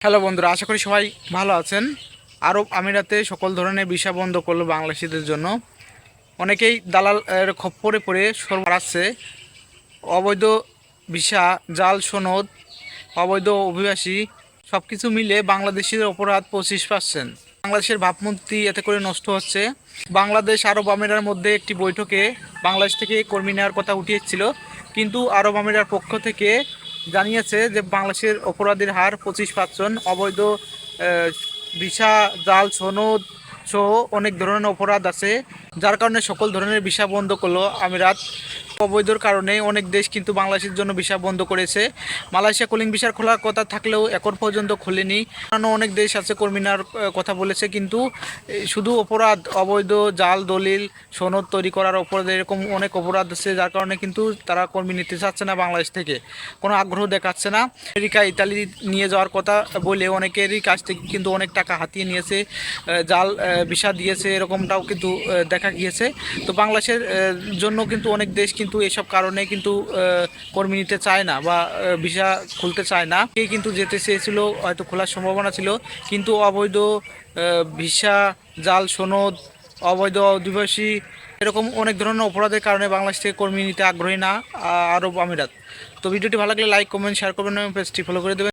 Hello বন্ধুরা, আশা করি সবাই ভালো আছেন। আরব আমিরাতে সকল ধরনের ভিসা বন্ধ করলো বাংলাদেশিদের জন্য। অনেকেই দালাল খপ্পরে পড়ে সরবরাহ বাড়াচ্ছে। অবৈধ ভিসা, জাল সনদ, অবৈধ অভিবাসী সব কিছু মিলে বাংলাদেশের অপরাধ 25%। বাংলাদেশের ভাবমূর্তি এতে করে নষ্ট হচ্ছে। বাংলাদেশ আরব আমিরার মধ্যে একটি বৈঠকে বাংলাদেশ থেকে কর্মী নেওয়ার কথা উঠিয়েছিল, কিন্তু আরব আমিরার পক্ষ থেকে জানিয়েছে যে বাংলাদেশের অপরাধের হার 25%। অবৈধ ভিসা, জাল সনদ সহ অনেক ধরনের অপরাধ আছে, যার কারণে সকল ধরনের ভিসা বন্ধ করলো আমিরাত। অবৈধর কারণে অনেক দেশ কিন্তু বাংলাদেশের জন্য ভিসা বন্ধ করেছে। মালয়েশিয়া কুলিং ভিসার খোলার কথা থাকলেও এখন পর্যন্ত খোলেনি। কারণ অনেক দেশ আছে কর্মী নেওয়ার কথা বলেছে, কিন্তু শুধু অপরাধ, অবৈধ জাল দলিল সনদ তৈরি করার অপরাধ, এরকম অনেক অপরাধ আছে, যার কারণে কিন্তু তারা কর্মী নিতে চাচ্ছে না, বাংলাদেশ থেকে কোনো আগ্রহ দেখাচ্ছে না। আমেরিকা, ইতালি নিয়ে যাওয়ার কথা বলে অনেকেরই কাছ থেকে কিন্তু অনেক টাকা হাতিয়ে নিয়েছে, জাল ভিসা দিয়েছে, এরকমটাও কিন্তু দেখা গিয়েছে। তো বাংলাদেশের জন্য কিন্তু অনেক দেশ কিন্তু এসব কারণে কিন্তু কর্মী নিতে চায় না বা ভিসা খুলতে চায় না। এই কিন্তু যেতে চেয়েছিল, হয়তো খোলার সম্ভাবনা ছিল, কিন্তু অবৈধ ভিসা, জাল সনদ, অবৈধ অধিবাসী এরকম অনেক ধরনের অপরাধের কারণে বাংলাদেশ থেকে কর্মী নিতে আগ্রহী না আরব আমিরাত। তো ভিডিওটি ভালো লাগলে লাইক, কমেন্ট, শেয়ার করবেন এবং পেজটি ফলো করে দেবেন।